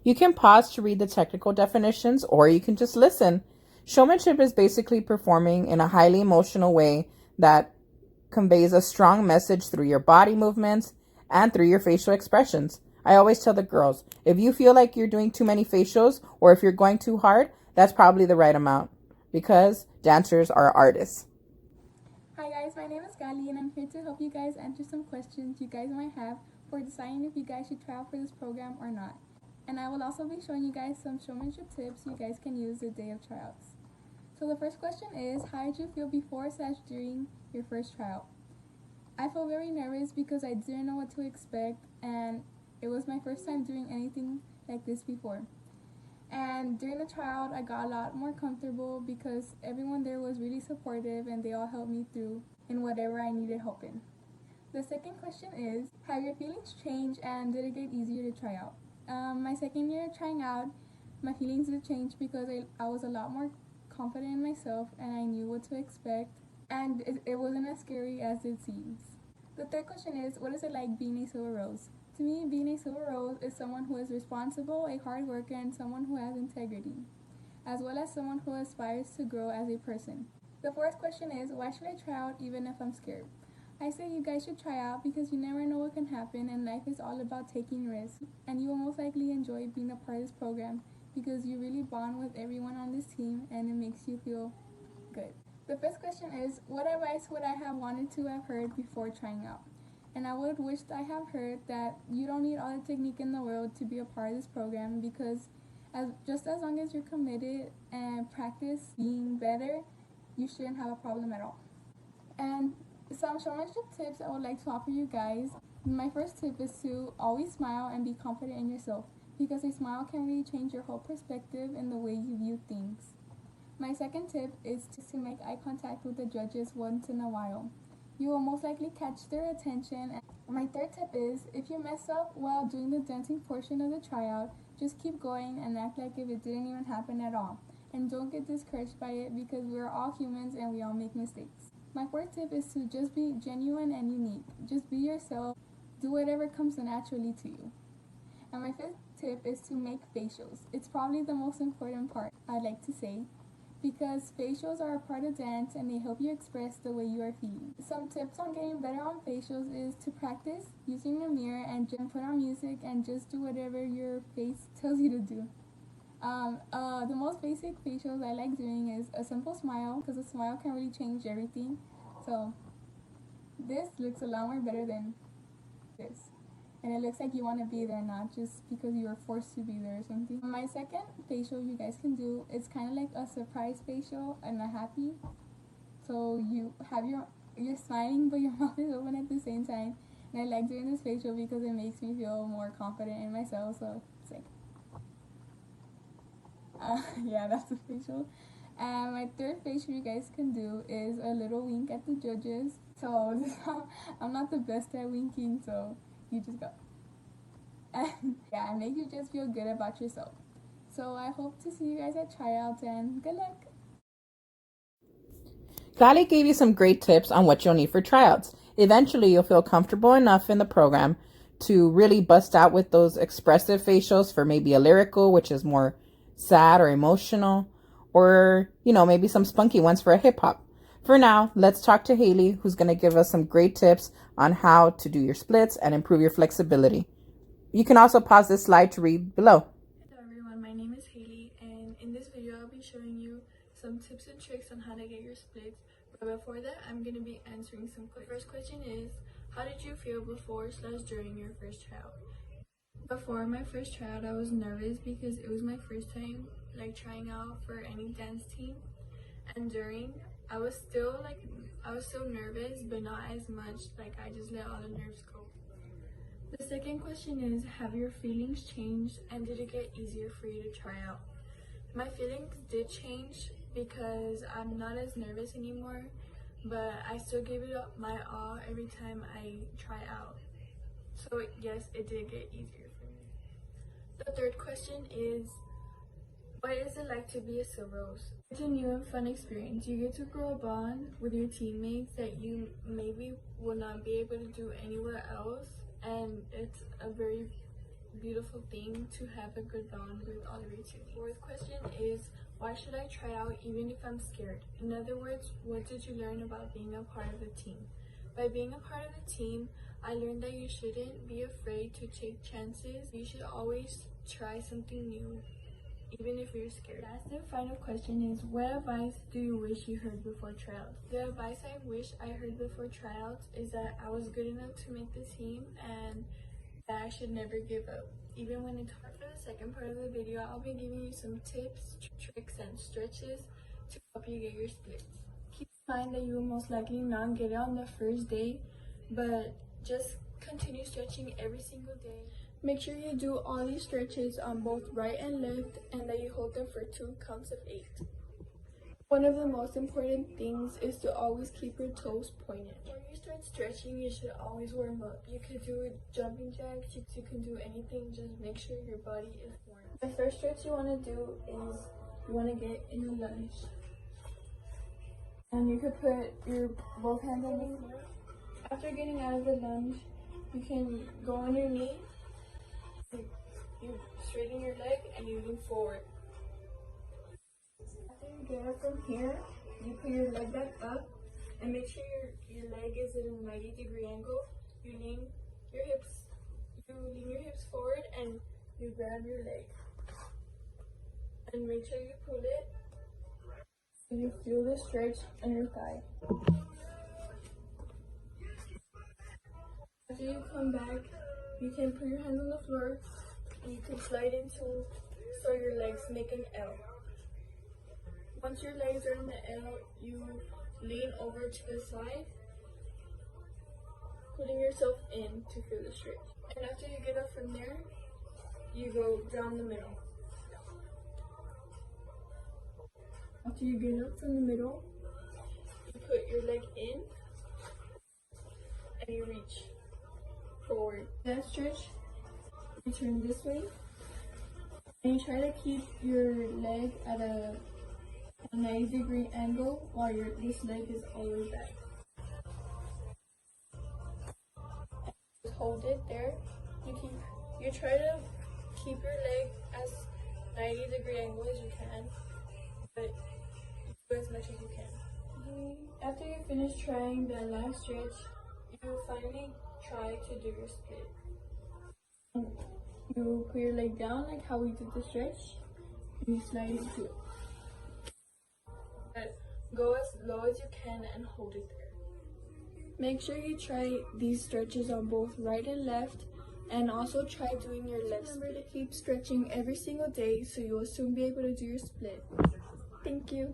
You can pause to read the technical definitions, or you can just listen. Showmanship is basically performing in a highly emotional way that conveys a strong message through your body movements and through your facial expressions. I always tell the girls, if you feel like you're doing too many facials or if you're going too hard, that's probably the right amount because dancers are artists. Hi guys, my name is Gali and I'm here to help you guys answer some questions you guys might have for deciding if you guys should try out for this program or not. And I will also be showing you guys some showmanship tips you guys can use the day of tryouts. So the first question is, how did you feel before/during your first tryout? I felt very nervous because I didn't know what to expect and it was my first time doing anything like this before. And during the tryout, I got a lot more comfortable because everyone there was really supportive and they all helped me through in whatever I needed help in. The second question is, have your feelings changed and did it get easier to try out? My second year trying out, my feelings did change because I was a lot more confident in myself and I knew what to expect and it wasn't as scary as it seems. The third question is, what is it like being a silver rose? To me, being a silver rose is someone who is responsible, a hard worker, and someone who has integrity, as well as someone who aspires to grow as a person. The fourth question is, why should I try out even if I'm scared? I say you guys should try out because you never know what can happen and life is all about taking risks, and you will most likely enjoy being a part of this program because you really bond with everyone on this team and it makes you feel good. The fifth question is, what advice would I have wanted to have heard before trying out? And I would wish I have heard that you don't need all the technique in the world to be a part of this program because just as long as you're committed and practice being better, you shouldn't have a problem at all. And some showmanship tips I would like to offer you guys. My first tip is to always smile and be confident in yourself because a smile can really change your whole perspective and the way you view things. My second tip is to make eye contact with the judges once in a while. You will most likely catch their attention. My third tip is, if you mess up while doing the dancing portion of the tryout, just keep going and act like if it didn't even happen at all. And don't get discouraged by it because we're all humans and we all make mistakes. My fourth tip is to just be genuine and unique. Just be yourself. Do whatever comes naturally to you. And my fifth tip is to make facials. It's probably the most important part, I'd like to say, because facials are a part of dance and they help you express the way you are feeling. Some tips on getting better on facials is to practice using the mirror and just put on music and just do whatever your face tells you to do. The most basic facials I like doing is a simple smile because a smile can really change everything. So this looks a lot more better than this. And it looks like you want to be there, not just because you were forced to be there or something. My second facial you guys can do is kind of like a surprise facial and a happy. So you have you're smiling but your mouth is open at the same time. And I like doing this facial because it makes me feel more confident in myself. So it's like, yeah, that's the facial. And my third facial you guys can do is a little wink at the judges. So I'm not the best at winking, so you just go. And yeah, it makes you just feel good about yourself. So I hope to see you guys at tryouts and good luck. Gali gave you some great tips on what you'll need for tryouts. Eventually, you'll feel comfortable enough in the program to really bust out with those expressive facials for maybe a lyrical, which is more sad or emotional, or, maybe some spunky ones for a hip hop. For now, let's talk to Haley, who's going to give us some great tips on how to do your splits and improve your flexibility. You can also pause this slide to read below. Hello everyone, my name is Haley and in this video I'll be showing you some tips and tricks on how to get your splits. But before that, I'm going to be answering some questions. The first question is, how did you feel before/during your first tryout? Before my first tryout, I was nervous because it was my first time trying out for any dance team. And during, I was still nervous, but not as much. I just let all the nerves go. The second question is, have your feelings changed and did it get easier for you to try out? My feelings did change because I'm not as nervous anymore, but I still give it up my all every time I try out. So yes, it did get easier for me. The third question is, what is it like to be a silver rose? It's a new and fun experience. You get to grow a bond with your teammates that you maybe will not be able to do anywhere else, and it's a very beautiful thing to have a good bond with all of your teammates. Fourth question is, why should I try out even if I'm scared? In other words, what did you learn about being a part of a team? By being a part of a team, I learned that you shouldn't be afraid to take chances. You should always try something new, even if you're scared. Last and final question is, what advice do you wish you heard before tryouts? The advice I wish I heard before tryouts is that I was good enough to make the team and that I should never give up. Even when it's hard. For the second part of the video, I'll be giving you some tips, tricks, and stretches to help you get your splits. Keep in mind that you will most likely not get it on the first day, but just continue stretching every single day. Make sure you do all these stretches on both right and left and that you hold them for 2 counts of 8. One of the most important things is to always keep your toes pointed. When you start stretching, you should always warm up. You could do jumping jacks, you can do anything, just make sure your body is warm. The first stretch you want to do is you want to get in a lunge. And you could put your both hands on the floor. After getting out of the lunge, you can go on your knee, you straighten your leg, and you lean forward. After you get up from here, you put your leg back up and make sure your leg is at a 90-degree angle. You lean your hips forward and you grab your leg. And make sure you pull it so you feel the stretch on your thigh. After you come back, you can put your hands on the floor and you can slide into so your legs make an L. Once your legs are in the L, you lean over to the side, putting yourself in to feel the stretch. And after you get up from there, you go down the middle. After you get up from the middle, you put your leg in and you reach forward. That stretch, you turn this way and you try to keep your leg at a 90-degree angle while this leg is all the way back. Just hold it there. You try to keep your leg as 90-degree angle as you can, but do as much as you can. After you finish trying that last stretch, you will finally try to do your split. You put your leg down like how we did the stretch, and you slide into it. Go as low as you can and hold it there. Make sure you try these stretches on both right and left, and also try doing your left split. Remember to keep stretching every single day so you will soon be able to do your split. Thank you.